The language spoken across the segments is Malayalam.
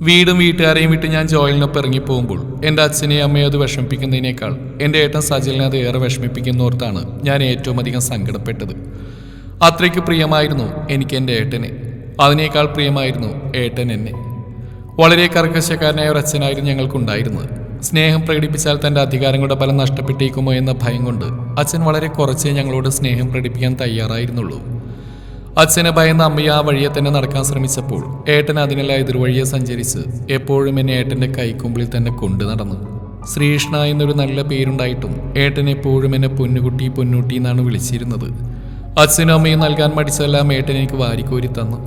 വീടും വീട്ടുകാരെയും വിട്ട് ഞാൻ ജോയലിനൊപ്പം ഇറങ്ങിപ്പോകുമ്പോൾ എൻ്റെ അച്ഛനെയും അമ്മയും അത് വിഷമിപ്പിക്കുന്നതിനേക്കാൾ എൻ്റെ ഏട്ടൻ സജിലിനെ അത് ഏറെ വിഷമിപ്പിക്കുന്നോർത്താണ് ഞാൻ ഏറ്റവും അധികം സങ്കടപ്പെട്ടത്. അത്രയ്ക്ക് പ്രിയമായിരുന്നു എനിക്ക് എൻ്റെ ഏട്ടനെ. അതിനേക്കാൾ പ്രിയമായിരുന്നു ഏട്ടൻ എന്നെ. വളരെ കർക്കശക്കാരനായ ഒരു അച്ഛനായിരുന്നു ഞങ്ങൾക്കുണ്ടായിരുന്നത്. സ്നേഹം പ്രകടിപ്പിച്ചാൽ തൻ്റെ അധികാരങ്ങളുടെ ബലം നഷ്ടപ്പെട്ടേക്കുമോ എന്ന ഭയം കൊണ്ട് അച്ഛൻ വളരെ കുറച്ചേ ഞങ്ങളോട് സ്നേഹം പ്രകടിപ്പിക്കാൻ തയ്യാറായിരുന്നുള്ളൂ. അച്ഛനെ ഭയന്ന് അമ്മയെ ആ വഴിയെ തന്നെ നടക്കാൻ ശ്രമിച്ചപ്പോൾ ഏട്ടൻ അതിനെല്ലാം എതിർവഴിയെ സഞ്ചരിച്ച് എപ്പോഴും എന്നെ ഏട്ടൻ്റെ കൈക്കുമ്പിളിൽ തന്നെ കൊണ്ടു നടന്നു. ശ്രീകൃഷ്ണ എന്നൊരു നല്ല പേരുണ്ടായിട്ടും ഏട്ടൻ എപ്പോഴും എന്നെ പൊന്നുകുട്ടി പൊന്നൂട്ടി എന്നാണ് വിളിച്ചിരുന്നത്. അച്ഛനും അമ്മയും നൽകാൻ മടിച്ചെല്ലാം ഏട്ടൻ എനിക്ക് വാരിക്കോരി തന്നു.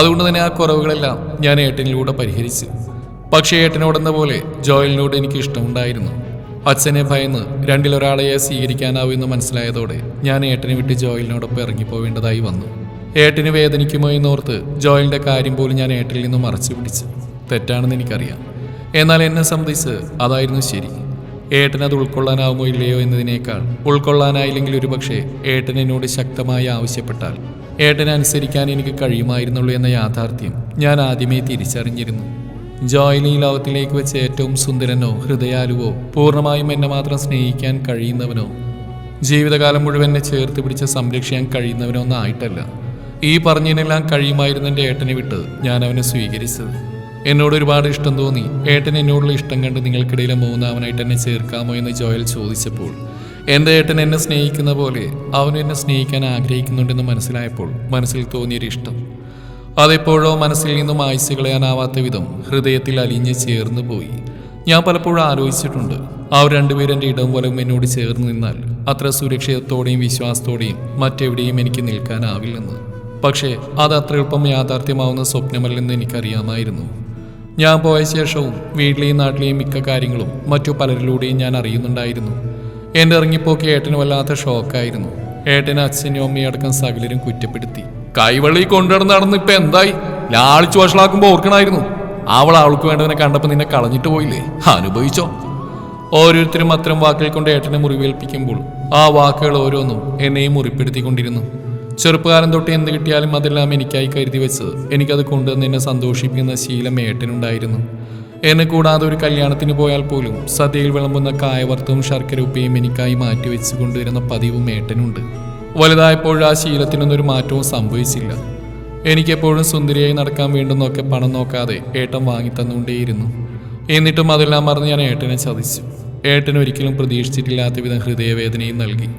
അതുകൊണ്ട് തന്നെ ആ കുറവുകളെല്ലാം ഞാൻ ഏട്ടനിലൂടെ പരിഹരിച്ചു. പക്ഷേ ഏട്ടനോടെന്ന പോലെ ജോയലിനോട് എനിക്ക് ഇഷ്ടമുണ്ടായിരുന്നു. അച്ഛനെ ഭയന്ന് രണ്ടിലൊരാളെയെ സ്വീകരിക്കാനാവുമെന്ന് മനസ്സിലായതോടെ ഞാൻ ഏട്ടനെ വിട്ട് ജോയലിനോടൊപ്പം ഇറങ്ങിപ്പോവേണ്ടതായി വന്നു. ഏട്ടന് വേദനിക്കുമോ എന്നോർത്ത് ജോയലിൻ്റെ കാര്യം പോലും ഞാൻ ഏട്ടനിൽ നിന്ന് മറച്ചു പിടിച്ചു. തെറ്റാണെന്ന് എനിക്കറിയാം. എന്നാൽ എന്നെ സംബന്ധിച്ച് അതായിരുന്നു ശരി. ഏട്ടനത് ഉൾക്കൊള്ളാനാവുമോ ഇല്ലയോ എന്നതിനേക്കാൾ ഉൾക്കൊള്ളാനായില്ലെങ്കിൽ ഒരുപക്ഷെ ഏട്ടൻ എന്നോട് ശക്തമായി ആവശ്യപ്പെട്ടാൽ ഏട്ടനെ അനുസരിക്കാൻ എനിക്ക് കഴിയുമായിരുന്നുള്ളൂ എന്ന യാഥാർത്ഥ്യം ഞാൻ ആദ്യമേ തിരിച്ചറിഞ്ഞിരുന്നു. ജോയൽ ഈ ലോകത്തിലേക്ക് വെച്ച് ഏറ്റവും സുന്ദരനോ ഹൃദയാലുവോ പൂർണ്ണമായും എന്നെ മാത്രം സ്നേഹിക്കാൻ കഴിയുന്നവനോ ജീവിതകാലം മുഴുവൻ എന്നെ ചേർത്ത് പിടിച്ച് സംരക്ഷിക്കാൻ കഴിയുന്നവനോ ഒന്നും ആയിട്ടല്ല. ഈ പറഞ്ഞതിനെല്ലാം കഴിയുമായിരുന്നു എൻ്റെ ഏട്ടനെ വിട്ട് ഞാൻ അവനെ സ്വീകരിച്ചത്. എന്നോട് ഒരുപാട് ഇഷ്ടം തോന്നി ഏട്ടൻ എന്നോടുള്ള ഇഷ്ടം കണ്ട് നിങ്ങൾക്കിടയിലെ മൂന്നാമനായിട്ട് എന്നെ ചേർക്കാമോ എന്ന് ജോയൽ ചോദിച്ചപ്പോൾ എൻ്റെ ഏട്ടൻ എന്നെ സ്നേഹിക്കുന്ന പോലെ അവൻ എന്നെ സ്നേഹിക്കാൻ ആഗ്രഹിക്കുന്നുണ്ടെന്ന് മനസ്സിലായപ്പോൾ മനസ്സിൽ തോന്നിയൊരിഷ്ടം അതെപ്പോഴോ മനസ്സിൽ നിന്നും ആയുസ് കളയാനാവാത്ത വിധം ഹൃദയത്തിൽ അലിഞ്ഞ് ചേർന്ന് പോയി. ഞാൻ പലപ്പോഴും ആലോചിച്ചിട്ടുണ്ട്, അവർ രണ്ടുപേരും എൻ്റെ ഇടം പോലും എന്നോട് ചേർന്ന് നിന്നാൽ അത്ര സുരക്ഷിതത്തോടെയും വിശ്വാസത്തോടെയും മറ്റെവിടെയും എനിക്ക് നിൽക്കാനാവില്ലെന്ന്. പക്ഷേ അത് അത്ര എളുപ്പം യാഥാർത്ഥ്യമാവുന്ന സ്വപ്നമല്ലെന്ന് എനിക്കറിയാമായിരുന്നു. ഞാൻ പോയ ശേഷവും വീട്ടിലെയും നാട്ടിലെയും മിക്ക കാര്യങ്ങളും മറ്റു പലരിലൂടെയും ഞാൻ അറിയുന്നുണ്ടായിരുന്നു. എൻ്റെ ഇറങ്ങിപ്പോക്ക് ഏട്ടന് വല്ലാത്ത ഷോക്കായിരുന്നു. ഏട്ടന് അച്ഛനും അമ്മയും അടക്കം സകലരും കുറ്റപ്പെടുത്തി. കൈവള്ളി കൊണ്ടുനടന്ന് ഇപ്പൊ എന്തായി? ലാളിച്ചു വഷളാക്കുമ്പോ ഓർക്കണായിരുന്നു. അവൾക്ക് വേണ്ടവനെ കണ്ടപ്പോൾ നിന്നെ കളഞ്ഞിട്ട് പോയില്ലേ? അനുഭവിച്ചോ? ഓരോരുത്തരും അത്തരം വാക്കുകൾ കൊണ്ട് ഏട്ടനെ മുറിവേൽപ്പിക്കുമ്പോൾ ആ വാക്കുകൾ ഓരോന്നും എന്നെയും മുറിപ്പെടുത്തിക്കൊണ്ടിരുന്നു. ചെറുപ്പകാലം തൊട്ട് എന്ത് കിട്ടിയാലും അതെല്ലാം എനിക്കായി കരുതി വെച്ച് എനിക്കത് കൊണ്ടുവന്ന് എന്നെ സന്തോഷിപ്പിക്കുന്ന ശീലം ഏട്ടനുണ്ടായിരുന്നു. എന്നെ കൂടാതെ ഒരു കല്യാണത്തിന് പോയാൽ പോലും സദ്യയിൽ വിളമ്പുന്ന കായവറുത്തവും ശർക്കര ഉപ്പയും എനിക്കായി മാറ്റിവെച്ച് കൊണ്ടുവരുന്ന പതിവും ഏട്ടനുണ്ട്. വലുതായപ്പോഴും ആ ശീലത്തിനൊന്നൊരു മാറ്റവും സംഭവിച്ചില്ല. എനിക്കെപ്പോഴും സുന്ദരിയായി നടക്കാൻ വേണ്ടുന്നൊക്കെ പണം നോക്കാതെ ഏട്ടൻ വാങ്ങിത്തന്നുകൊണ്ടേയിരുന്നു. എന്നിട്ടും അതെല്ലാം മറന്ന് ഞാൻ ഏട്ടനെ ചതിച്ചു. ഏട്ടൻ ഒരിക്കലും പ്രതീക്ഷിച്ചിട്ടില്ലാത്ത വിധം ഹൃദയവേദനയും നൽകി.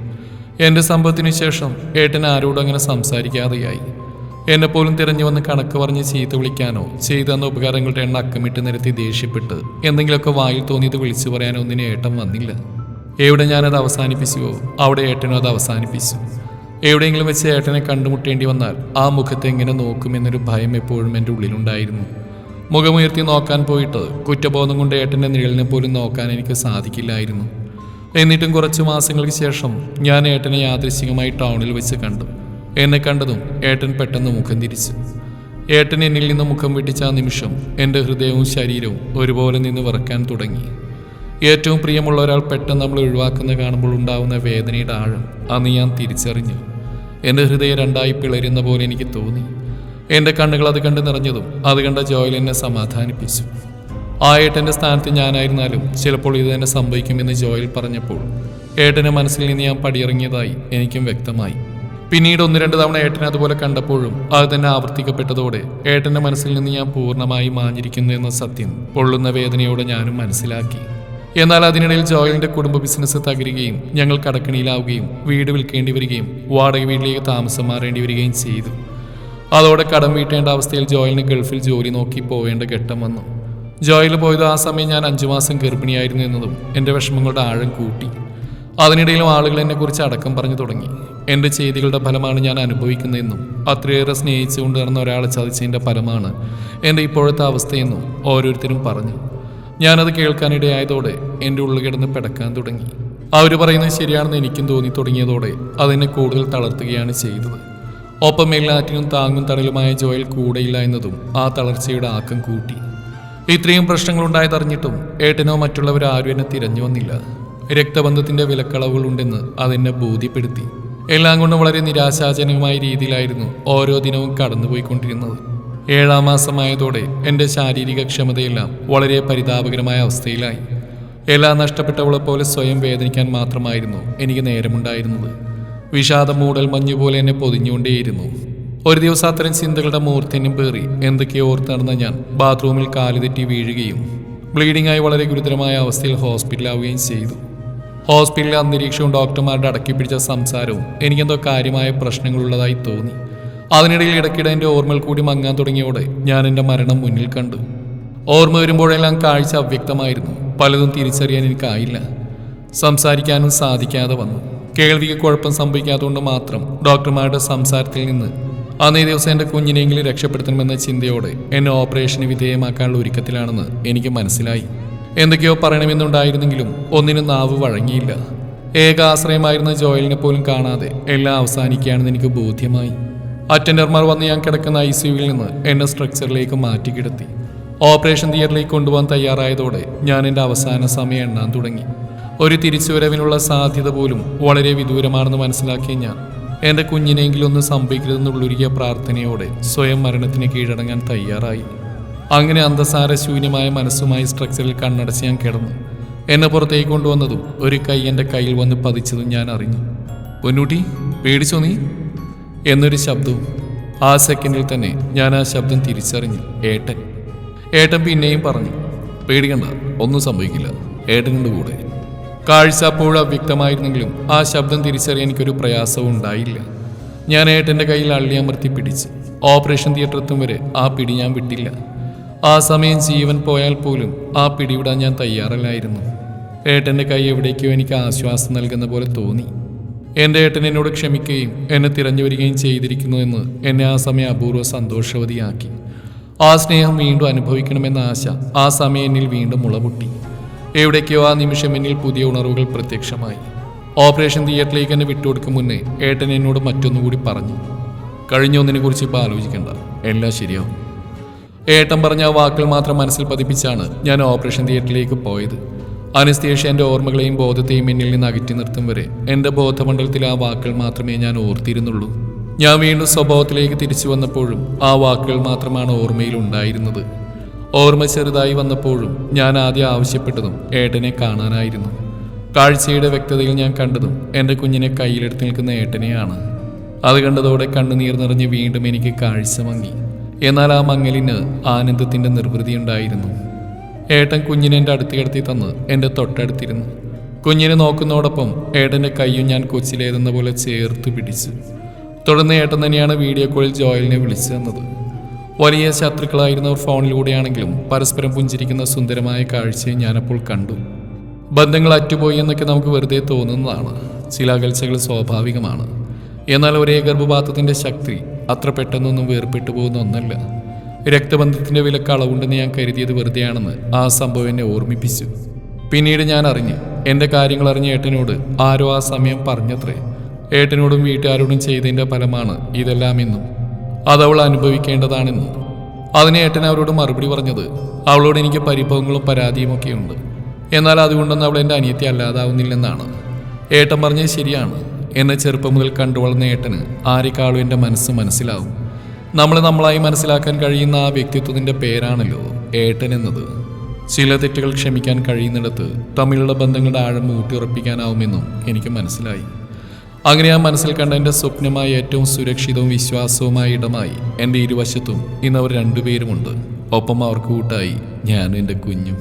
എൻ്റെ സംഭവത്തിന് ശേഷം ഏട്ടൻ ആരോടും അങ്ങനെ സംസാരിക്കാതെയായി. എന്നെപ്പോലും തിരഞ്ഞു വന്ന് കണക്ക് പറഞ്ഞ് ചീത്ത വിളിക്കാനോ ചെയ്തെന്ന ഉപകാരങ്ങളുടെ എണ്ണ അക്കമിട്ട് നിരത്തി ദേഷ്യപ്പെട്ട് എന്തെങ്കിലുമൊക്കെ വായിൽ തോന്നിയത് വിളിച്ചു പറയാനോ ഒന്നിനും ഏട്ടൻ വന്നില്ല. എവിടെ ഞാനത് അവസാനിപ്പിച്ചുവോ അവിടെ ഏട്ടനും അത് അവസാനിപ്പിച്ചു. എവിടെയെങ്കിലും വെച്ച് ഏട്ടനെ കണ്ടുമുട്ടേണ്ടി വന്നാൽ ആ മുഖത്തെ എങ്ങനെ നോക്കുമെന്നൊരു ഭയം എപ്പോഴും എൻ്റെ ഉള്ളിലുണ്ടായിരുന്നു. മുഖമുയർത്തി നോക്കാൻ പോയിട്ട് കുറ്റബോധം കൊണ്ട് ഏട്ടൻ്റെ നിഴലിനെ പോലും നോക്കാൻ എനിക്ക് സാധിക്കില്ലായിരുന്നു. എന്നിട്ടും കുറച്ച് മാസങ്ങൾക്ക് ശേഷം ഞാൻ ഏട്ടനെ യാദൃശ്ചികമായി ടൗണിൽ വെച്ച് കണ്ടു. എന്നെ കണ്ടതും ഏട്ടൻ പെട്ടെന്ന് മുഖം തിരിച്ചു. ഏട്ടൻ എന്നിൽ നിന്ന് മുഖം വെട്ടിച്ച ആ നിമിഷം എൻ്റെ ഹൃദയവും ശരീരവും ഒരുപോലെ നിന്ന് വിറക്കാൻ തുടങ്ങി. ഏറ്റവും പ്രിയമുള്ള ഒരാൾ പെട്ടെന്ന് നമ്മൾ ഒഴിവാക്കുന്ന കാണുമ്പോൾ ഉണ്ടാവുന്ന വേദനയുടെ ആഴം അന്ന് ഞാൻ തിരിച്ചറിഞ്ഞു. എൻ്റെ ഹൃദയം രണ്ടായി പിളരുന്ന പോലെ എനിക്ക് തോന്നി. എൻ്റെ കണ്ണുകൾ അത് കണ്ട് നിറഞ്ഞതും അത് കണ്ട ജോയൽ എന്നെ സമാധാനിപ്പിച്ചു. ആ ഏട്ടൻ്റെ സ്ഥാനത്ത് ഞാനായിരുന്നാലും ചിലപ്പോൾ ഇത് തന്നെ സംഭവിക്കുമെന്ന് ജോയൽ പറഞ്ഞപ്പോൾ ഏട്ടൻ്റെ മനസ്സിൽ നിന്ന് ഞാൻ പടിയിറങ്ങിയതായി എനിക്കും വ്യക്തമായി. പിന്നീട് 1-2 തവണ ഏട്ടനെ അതുപോലെ കണ്ടപ്പോഴും അത് തന്നെ ആവർത്തിക്കപ്പെട്ടതോടെ ഏട്ടൻ്റെ മനസ്സിൽ നിന്ന് ഞാൻ പൂർണ്ണമായി മാഞ്ഞിരിക്കുന്നു എന്ന സത്യം പൊള്ളുന്ന വേദനയോടെ ഞാനും മനസ്സിലാക്കി. എന്നാൽ അതിനിടയിൽ ജോയലിൻ്റെ കുടുംബ ബിസിനസ് തകരുകയും ഞങ്ങൾ കടക്കണിയിലാവുകയും വീട് വിൽക്കേണ്ടി വരികയും വാടക വീട്ടിലേക്ക് താമസം മാറേണ്ടി വരികയും ചെയ്തു. അതോടെ കടം വീട്ടേണ്ട അവസ്ഥയിൽ ജോയലിന് ഗൾഫിൽ ജോലി നോക്കി പോവേണ്ട ഘട്ടം വന്നു. ജോയൽ പോയത് ആ സമയം ഞാൻ 5 മാസം ഗർഭിണിയായിരുന്നു എന്നതും എൻ്റെ വിഷമങ്ങളുടെ ആഴം കൂട്ടി. അതിനിടയിലും ആളുകൾ എന്നെക്കുറിച്ച് അടക്കം പറഞ്ഞു തുടങ്ങി. എൻ്റെ ചെയ്തികളുടെ ഫലമാണ് ഞാൻ അനുഭവിക്കുന്നതെന്നും അത്രയേറെ സ്നേഹിച്ചുകൊണ്ട് നടന്ന ഒരാളെ ചതിച്ചതിൻ്റെ ഫലമാണ് എൻ്റെ ഇപ്പോഴത്തെ അവസ്ഥയെന്നും ഓരോരുത്തരും പറഞ്ഞു. ഞാനത് കേൾക്കാനിടയായതോടെ എൻ്റെ ഉള്ളിൽ കിടന്ന് പിടക്കാൻ തുടങ്ങി. അവർ പറയുന്നത് ശരിയാണെന്ന് എനിക്കും തോന്നി തുടങ്ങിയതോടെ അതെന്നെ കൂടുതൽ തളർത്തുകയാണ് ചെയ്തത്. ഒപ്പം എല്ലാറ്റിനും താങ്ങും തടലുമായ ജോയൽ കൂടെയില്ല എന്നതും ആ തളർച്ചയുടെ ആക്കം കൂട്ടി. ഇത്രയും പ്രശ്നങ്ങളുണ്ടായതറിഞ്ഞിട്ടും ഏട്ടനോ മറ്റുള്ളവരോ ആരും എന്നെ തിരഞ്ഞു വന്നില്ല. രക്തബന്ധത്തിൻ്റെ വിലക്കളവുകളുണ്ടെന്ന് അതെന്നെ ബോധ്യപ്പെടുത്തി. എല്ലാം കൊണ്ടും വളരെ നിരാശാജനകമായ രീതിയിലായിരുന്നു ഓരോ ദിനവും കടന്നുപോയിക്കൊണ്ടിരുന്നത്. 7-ാം മാസമായതോടെ എൻ്റെ ശാരീരിക ക്ഷമതയെല്ലാം വളരെ പരിതാപകരമായ അവസ്ഥയിലായി. എല്ലാം നഷ്ടപ്പെട്ടവളെ പോലെ സ്വയം വേദനിക്കാൻ മാത്രമായിരുന്നു എനിക്ക് നേരമുണ്ടായിരുന്നത്. വിഷാദം മൂടൽ മഞ്ഞുപോലെ എന്നെ പൊതിഞ്ഞുകൊണ്ടേയിരുന്നു. ഒരു ദിവസം അത്തരം ചിന്തകളുടെ മൂർധന്യം പേറി എന്തൊക്കെയോ ഓർത്ത് നടന്ന ഞാൻ ബാത്റൂമിൽ കാലുതെറ്റി വീഴുകയും ബ്ലീഡിംഗ് ആയി വളരെ ഗുരുതരമായ അവസ്ഥയിൽ ഹോസ്പിറ്റലാവുകയും ചെയ്തു. ഹോസ്പിറ്റലിലെ അന്തരീക്ഷവും ഡോക്ടർമാരുടെ അടക്കിപ്പിടിച്ച സംസാരവും എനിക്കെന്തോ കാര്യമായ പ്രശ്നങ്ങളുള്ളതായി തോന്നി. അതിനിടയിൽ ഇടയ്ക്കിടെ എൻ്റെ ഓർമ്മകൾ കൂടി മങ്ങാൻ തുടങ്ങിയോടെ ഞാൻ എൻ്റെ മരണം മുന്നിൽ കണ്ടു. ഓർമ്മ വരുമ്പോഴെല്ലാം കാഴ്ച അവ്യക്തമായിരുന്നു. പലതും തിരിച്ചറിയാൻ എനിക്കായില്ല. സംസാരിക്കാനും സാധിക്കാതെ വന്നു. കേൾവിക്ക് കുഴപ്പം സംഭവിക്കാത്തതുകൊണ്ട് മാത്രം ഡോക്ടർമാരുടെ സംസാരത്തിൽ നിന്ന് അന്നേ ദിവസം എൻ്റെ കുഞ്ഞിനെങ്കിലും രക്ഷപ്പെടുത്തണമെന്ന ചിന്തയോടെ എന്നെ ഓപ്പറേഷന് വിധേയമാക്കാനുള്ള ഒരുക്കത്തിലാണെന്ന് എനിക്ക് മനസ്സിലായി. എന്തൊക്കെയോ പറയണമെന്നുണ്ടായിരുന്നെങ്കിലും ഒന്നിനും നാവ് വഴങ്ങിയില്ല. ഏക ആശ്രയമായിരുന്ന ജോയലിനെ പോലും കാണാതെ എല്ലാം അവസാനിക്കുകയാണെന്ന് എനിക്ക് ബോധ്യമായി. അറ്റൻഡർമാർ വന്ന് ഞാൻ കിടക്കുന്ന ICUവിൽ നിന്ന് എന്നെ സ്ട്രക്ചറിലേക്ക് മാറ്റിക്കിടത്തി. ഓപ്പറേഷൻ തിയേറ്ററിലേക്ക് കൊണ്ടുപോകാൻ തയ്യാറായതോടെ ഞാൻ എൻ്റെ അവസാന സമയം എണ്ണാൻ തുടങ്ങി. ഒരു തിരിച്ചുവരവിനുള്ള സാധ്യത പോലും വളരെ വിദൂരമാണെന്ന് മനസ്സിലാക്കിയ ഞാൻ എൻ്റെ കുഞ്ഞിനെങ്കിലും ഒന്ന് സംഭവിക്കരുതെന്നുള്ളൊരുക്കിയ പ്രാർത്ഥനയോടെ സ്വയം മരണത്തിന് കീഴടങ്ങാൻ തയ്യാറായി. അങ്ങനെ അന്തസാരശൂന്യമായ മനസ്സുമായി സ്ട്രക്ചറിൽ കണ്ണടച്ച് ഞാൻ കിടന്നു. എന്നെ പുറത്തേക്ക് കൊണ്ടുവന്നതും ഒരു കൈ എൻ്റെ കയ്യിൽ വന്ന് പതിച്ചതും ഞാൻ അറിഞ്ഞു. പൊന്നൂട്ടി, പേടിച്ചോ നീ എന്നൊരു ശബ്ദവും. ആ സെക്കൻഡിൽ തന്നെ ഞാൻ ആ ശബ്ദം തിരിച്ചറിഞ്ഞു. ഏട്ടൻ പിന്നെയും പറഞ്ഞു, പേടിക്കണ്ട, ഒന്നും സംഭവിക്കില്ല, ഏട്ടനുണ്ട് കൂടെ. കാഴ്ച അപ്പോഴും അവ്യക്തമായിരുന്നെങ്കിലും ആ ശബ്ദം തിരിച്ചറിയാൻ എനിക്കൊരു പ്രയാസവും ഉണ്ടായില്ല. ഞാൻ ഏട്ടൻ്റെ കയ്യിൽ അള്ളിയമർത്തി പിടിച്ചു. ഓപ്പറേഷൻ തിയേറ്റർ എത്തും വരെ ആ പിടി ഞാൻ വിട്ടില്ല. ആ സമയം ജീവൻ പോയാൽ പോലും ആ പിടിവിടാൻ ഞാൻ തയ്യാറല്ലായിരുന്നു. ഏട്ടൻ്റെ കൈ എവിടേക്കോ എനിക്ക് ആശ്വാസം നൽകുന്ന പോലെ തോന്നി. എൻ്റെ ഏട്ടൻ എന്നോട് ക്ഷമിക്കുകയും എന്നെ തിരഞ്ഞു വരികയും ചെയ്തിരിക്കുന്നു എന്ന് എന്നെ ആ സമയം അപൂർവ സന്തോഷവതിയാക്കി. ആ സ്നേഹം വീണ്ടും അനുഭവിക്കണമെന്ന ആശ ആ സമയം എന്നിൽ വീണ്ടും മുളപൊട്ടി. എവിടേക്കോ ആ നിമിഷം എന്നിൽ പുതിയ ഉണർവുകൾ പ്രത്യക്ഷമായി. ഓപ്പറേഷൻ തിയേറ്ററിലേക്ക് എന്നെ വിട്ടുകൊടുക്കും മുന്നേ ഏട്ടൻ എന്നോട് മറ്റൊന്നുകൂടി പറഞ്ഞു, കഴിഞ്ഞ ഒന്നിനെ കുറിച്ച് ഇപ്പോൾ ആലോചിക്കണ്ട, എല്ലാം ശരിയാവും. ഏട്ടൻ പറഞ്ഞ ആ വാക്കുകൾ മാത്രം മനസ്സിൽ പതിപ്പിച്ചാണ് ഞാൻ ഓപ്പറേഷൻ തിയേറ്ററിലേക്ക് പോയത്. അനസ്തേഷ്യ എൻ്റെ ഓർമ്മകളെയും ബോധത്തെയും എന്നിൽ നിന്ന് അകറ്റി നിർത്തും വരെ എൻ്റെ ബോധമണ്ഡലത്തിൽ ആ വാക്കുകൾ മാത്രമേ ഞാൻ ഓർത്തിരുന്നുള്ളൂ. ഞാൻ വീണ്ടും സ്വഭാവത്തിലേക്ക് തിരിച്ചു വന്നപ്പോഴും ആ വാക്കുകൾ മാത്രമാണ് ഓർമ്മയിൽ ഉണ്ടായിരുന്നത്. ഓർമ്മ ചെറുതായി വന്നപ്പോഴും ഞാൻ ആദ്യം ആവശ്യപ്പെട്ടതും ഏട്ടനെ കാണാനായിരുന്നു. കാഴ്ചയുടെ വ്യക്തതയിൽ ഞാൻ കണ്ടതും എൻ്റെ കുഞ്ഞിനെ കയ്യിലെടുത്ത് നിൽക്കുന്ന ഏട്ടനെയാണ്. അത് കണ്ടതോടെ കണ്ണുനീർ നിറഞ്ഞ് വീണ്ടും എനിക്ക് കാഴ്ച മങ്ങി. എന്നാൽ ആ മങ്ങലിന് ആനന്ദത്തിൻ്റെ നിർവൃതി ഉണ്ടായിരുന്നു. ഏട്ടൻ കുഞ്ഞിനെ എൻ്റെ അടുത്ത് കിടത്തി തന്ന് എൻ്റെ തൊട്ടടുത്തിരുന്നു. കുഞ്ഞിനെ നോക്കുന്നതോടൊപ്പം ഏട്ടൻ്റെ കൈയും ഞാൻ കൊച്ചിലേതെന്ന പോലെ ചേർത്ത് പിടിച്ചു. തുടർന്ന് ഏട്ടൻ തന്നെയാണ് വീഡിയോ കോളിൽ ജോയലിനെ വിളിച്ചു തന്നത്. വലിയ ശത്രുക്കളായിരുന്നവർ ഫോണിലൂടെയാണെങ്കിലും പരസ്പരം പുഞ്ചിരിക്കുന്ന സുന്ദരമായ കാഴ്ചയെ ഞാനപ്പോൾ കണ്ടു. ബന്ധങ്ങൾ അറ്റുപോയി എന്നൊക്കെ നമുക്ക് വെറുതെ തോന്നുന്നതാണ്. ചില അകൽച്ചകൾ സ്വാഭാവികമാണ്. എന്നാൽ ഒരേ ഗർഭപാത്രത്തിൻ്റെ ശക്തി അത്ര പെട്ടെന്നൊന്നും വേർപെട്ടു പോകുന്ന ഒന്നല്ല. രക്തബന്ധത്തിൻ്റെ വിലക്ക് അളവുണ്ടെന്ന് ഞാൻ കരുതിയത് വെറുതെയാണെന്ന് ആ സംഭവം എന്നെ ഓർമ്മിപ്പിച്ചു. പിന്നീട് ഞാൻ അറിഞ്ഞ് എൻ്റെ കാര്യങ്ങൾ അറിഞ്ഞ ഏട്ടനോട് ആരോ ആ സമയം പറഞ്ഞത്രേ, ഏട്ടനോടും വീട്ടുകാരോടും ചെയ്തതിൻ്റെ ഫലമാണ് ഇതെല്ലാമെന്നും അതവൾ അനുഭവിക്കേണ്ടതാണെന്നും. അതിന് ഏട്ടൻ അവരോട് മറുപടി പറഞ്ഞത്, അവളോട് എനിക്ക് പരിഭവങ്ങളും പരാതിയുമൊക്കെ ഉണ്ട്, എന്നാൽ അതുകൊണ്ടൊന്നും അവൾ എൻ്റെ അനിയത്തി അല്ലാതാവുന്നില്ലെന്നാണ്. ഏട്ടൻ പറഞ്ഞത് ശരിയാണ്. എന്നെ ചെറുപ്പം മുതൽ കണ്ടുവളർന്ന ഏട്ടന് ആരെക്കാളും എൻ്റെ മനസ്സ് മനസ്സിലാവും. നമ്മളായി മനസ്സിലാക്കാൻ കഴിയുന്ന ആ വ്യക്തിത്വത്തിൻ്റെ പേരാണല്ലോ ഏട്ടൻ എന്നത്. ചില തെറ്റുകൾ ക്ഷമിക്കാൻ കഴിയുന്നിടത്ത് തമ്മിലുള്ള ബന്ധങ്ങളുടെ ആഴം ഊട്ടിയുറപ്പിക്കാനാവുമെന്നും എനിക്ക് മനസ്സിലായി. അങ്ങനെ ആ മനസ്സിൽ കണ്ട എൻ്റെ സ്വപ്നമായ ഏറ്റവും സുരക്ഷിതവും വിശ്വാസവുമായ ഇടമായി എൻ്റെ ഇരുവശത്തും ഇന്നവർ രണ്ടുപേരുമുണ്ട്. ഒപ്പം അവർക്ക് കൂട്ടായി ഞാനും എൻ്റെ കുഞ്ഞും.